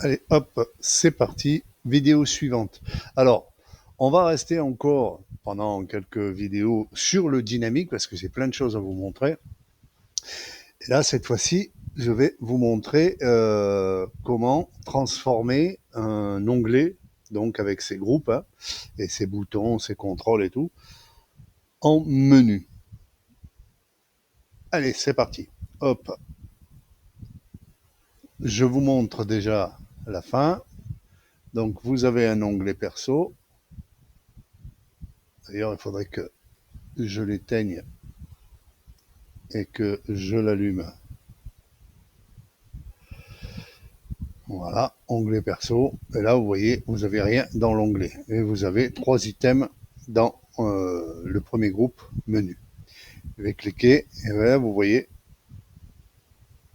Allez, hop, c'est parti. Vidéo suivante. Alors, on va rester encore pendant quelques vidéos sur le dynamique parce que j'ai plein de choses à vous montrer. Et là, cette fois-ci, je vais vous montrer comment transformer un onglet, donc avec ses groupes hein, et ses boutons, ses contrôles et tout, en menu. Allez, c'est parti. Hop. Je vous montre déjà la fin. Donc, vous avez un onglet perso. D'ailleurs, il faudrait que je l'éteigne et que je l'allume. Voilà, onglet perso. Et là, vous voyez, vous n'avez rien dans l'onglet. Et vous avez 3 items dans le premier groupe menu. Je vais cliquer et là, vous voyez,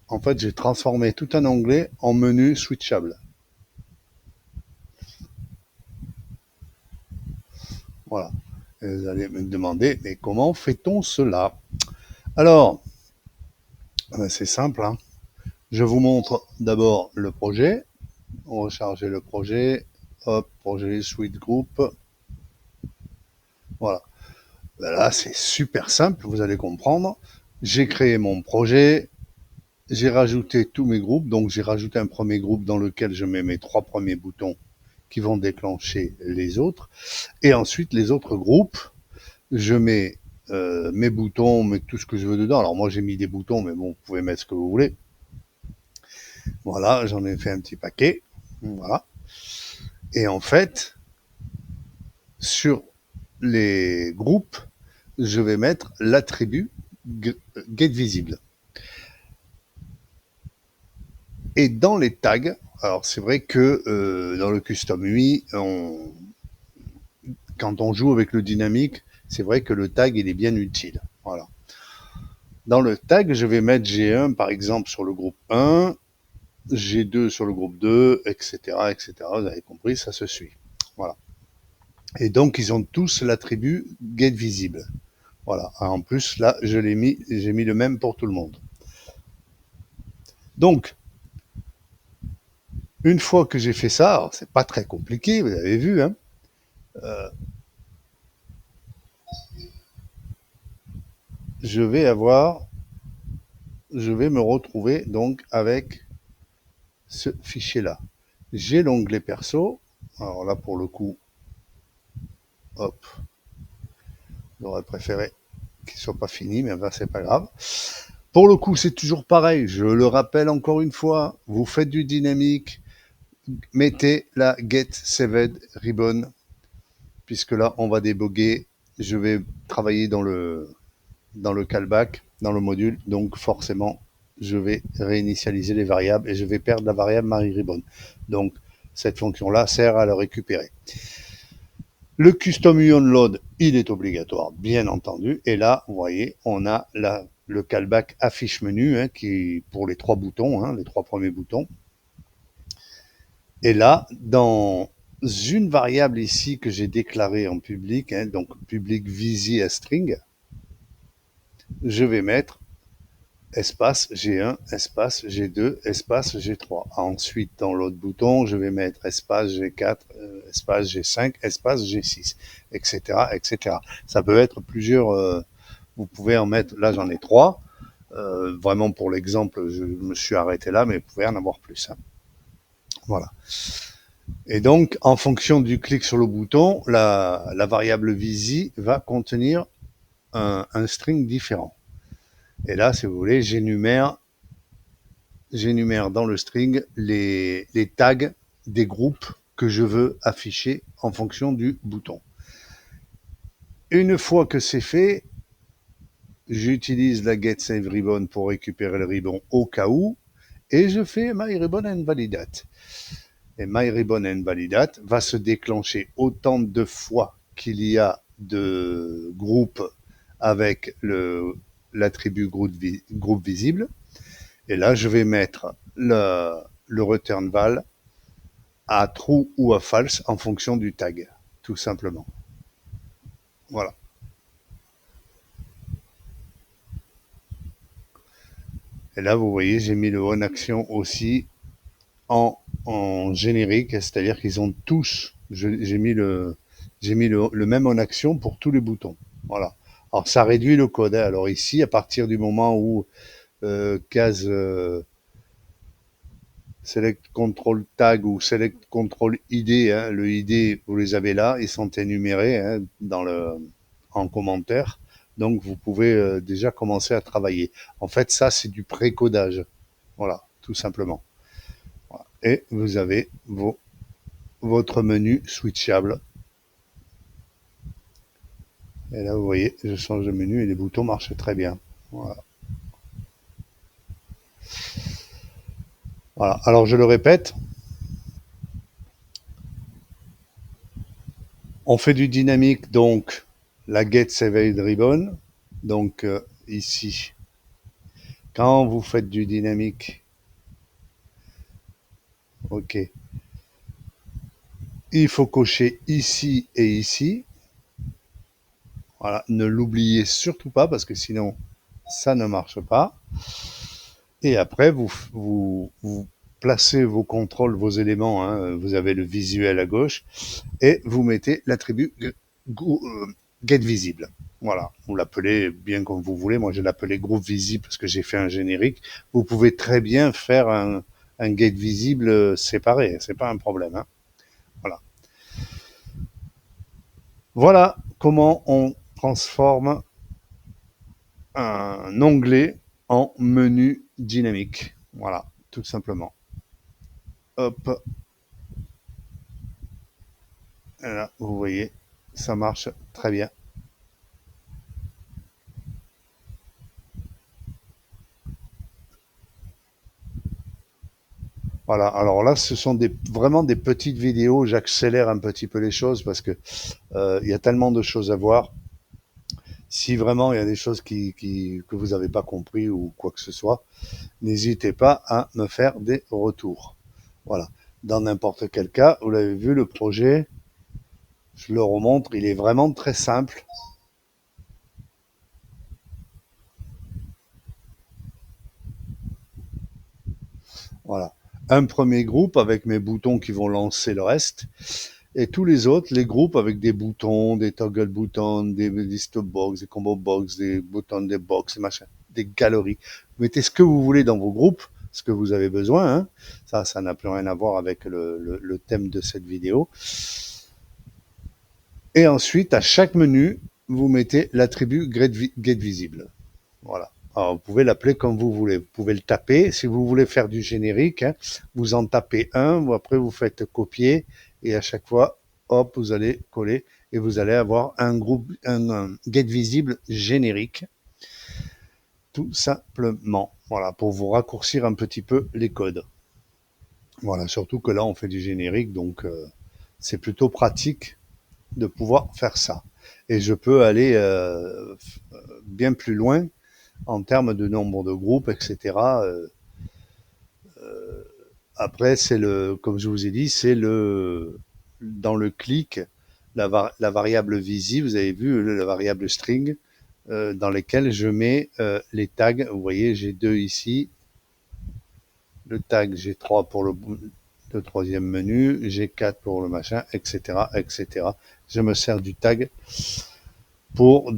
en fait, j'ai transformé tout un onglet en menu switchable. Voilà. Et vous allez me demander, mais comment fait-on cela? Alors, c'est simple. Hein. Je vous montre d'abord le projet. Recharger le projet. Hop, projet suite groupe. Voilà. Ben là, c'est super simple, vous allez comprendre. J'ai créé mon projet, j'ai rajouté tous mes groupes. Donc, j'ai rajouté un premier groupe dans lequel je mets mes 3 premiers boutons qui vont déclencher les autres. Et ensuite, les autres groupes, je mets mes boutons, mais tout ce que je veux dedans. Alors, moi, j'ai mis des boutons, mais bon, vous pouvez mettre ce que vous voulez. Voilà, j'en ai fait un petit paquet. Voilà. Et en fait, sur les groupes, je vais mettre l'attribut getVisible. Et dans les tags, alors c'est vrai que dans le Custom UI, quand on joue avec le dynamique, c'est vrai que le tag il est bien utile. Voilà. Dans le tag, je vais mettre G1 par exemple sur le groupe 1, G2 sur le groupe 2, etc., etc. Vous avez compris, ça se suit. Voilà. Et donc ils ont tous l'attribut getVisible. Voilà. En plus là, j'ai mis le même pour tout le monde. Donc une fois que j'ai fait ça, c'est pas très compliqué, vous avez vu, hein. Je vais me retrouver donc avec ce fichier-là. J'ai l'onglet perso. Alors là, pour le coup, hop, j'aurais préféré qu'il soit pas fini, mais ben, c'est pas grave. Pour le coup, c'est toujours pareil. Je le rappelle encore une fois. Vous faites du dynamique, mettez la Get Saved Ribbon, puisque là, on va déboguer. Je vais travailler dans le callback, dans le module, donc forcément, je vais réinitialiser les variables et je vais perdre la variable MaryRibbon. Donc, cette fonction-là sert à le récupérer. Le custom onload, il est obligatoire, bien entendu. Et là, vous voyez, on a le callback affiche menu, hein, qui pour les 3 boutons, hein, les 3 premiers boutons. Et là, dans une variable ici que j'ai déclarée en public, hein, donc public visi string, je vais mettre espace G1, espace G2, espace G3. Ensuite, dans l'autre bouton, je vais mettre espace G4, espace G5, espace G6, etc., etc. Ça peut être plusieurs, vous pouvez en mettre, là j'en ai 3. Vraiment pour l'exemple, je me suis arrêté là, mais vous pouvez en avoir plus. Hein. Voilà. Et donc, en fonction du clic sur le bouton, la variable visi va contenir un string différent. Et là, si vous voulez, j'énumère dans le string les tags des groupes que je veux afficher en fonction du bouton. Une fois que c'est fait, j'utilise la getSaveRibbon pour récupérer le ribbon au cas où, et je fais myRibbonInvalidate. Et myRibbonInvalidate va se déclencher autant de fois qu'il y a de groupes avec l'attribut groupe visible. Et là, je vais mettre le return val à true ou à false en fonction du tag, tout simplement. Voilà. Et là, vous voyez, j'ai mis le on action aussi en en générique, c'est-à-dire qu'ils ont tous, j'ai mis le même en action pour tous les boutons. Voilà. Alors ça réduit le code, hein. Alors ici, à partir du moment où case Select Control Tag ou Select Control ID, hein, le ID, vous les avez là, ils sont énumérés, hein, en commentaire. Donc vous pouvez déjà commencer à travailler. En fait, ça, c'est du pré-codage. Voilà, tout simplement. Voilà. Et vous avez votre menu switchable. Et là, vous voyez, je change de menu et les boutons marchent très bien. Voilà. Voilà. Alors, je le répète, on fait du dynamique, donc la Get Saved Ribbon. Donc, ici, quand vous faites du dynamique, ok, il faut cocher ici et ici. Voilà, ne l'oubliez surtout pas parce que sinon, ça ne marche pas. Et après, vous placez vos contrôles, vos éléments, hein, vous avez le visuel à gauche, et vous mettez l'attribut get visible. Voilà, vous l'appelez bien comme vous voulez. Moi, je l'appelais groupe visible parce que j'ai fait un générique. Vous pouvez très bien faire un get visible séparé, c'est pas un problème. Hein. Voilà. Voilà comment on transforme un onglet en menu dynamique. Voilà, tout simplement. Hop, et là, vous voyez, ça marche très bien. Voilà, alors là, ce sont vraiment des petites vidéos. J'accélère un petit peu les choses parce que il y a tellement de choses à voir. Si vraiment il y a des choses que vous n'avez pas compris ou quoi que ce soit, n'hésitez pas à me faire des retours. Voilà. Dans n'importe quel cas, vous l'avez vu, le projet, je le remontre, il est vraiment très simple. Voilà. Un premier groupe avec mes boutons qui vont lancer le reste. Et tous les autres, les groupes avec des boutons, des toggle boutons, des list box, des combo box, des boutons, des box, des machins, des galeries. Vous mettez ce que vous voulez dans vos groupes, ce que vous avez besoin. Hein. Ça n'a plus rien à voir avec le thème de cette vidéo. Et ensuite, à chaque menu, vous mettez l'attribut get visible. Voilà. Alors, vous pouvez l'appeler comme vous voulez. Vous pouvez le taper. Si vous voulez faire du générique, hein, vous en tapez un, ou après vous faites copier, et à chaque fois, hop, vous allez coller, et vous allez avoir un groupe, un get visible générique, tout simplement. Voilà, pour vous raccourcir un petit peu les codes. Voilà, surtout que là, on fait du générique, donc c'est plutôt pratique de pouvoir faire ça. Et je peux aller bien plus loin en termes de nombre de groupes, etc. Après, comme je vous ai dit, c'est dans le clic, la variable visible, vous avez vu, la variable string, dans lesquelles je mets les tags. Vous voyez, j'ai 2 ici. Le tag, j'ai 3 pour le troisième menu, j'ai 4 pour le machin, etc., etc. Je me sers du tag pour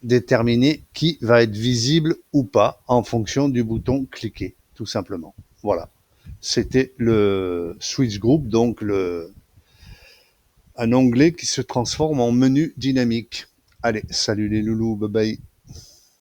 déterminer qui va être visible ou pas en fonction du bouton cliquer, tout simplement. Voilà. C'était le switch group, donc un onglet qui se transforme en menu dynamique. Allez, salut les loulous, bye bye.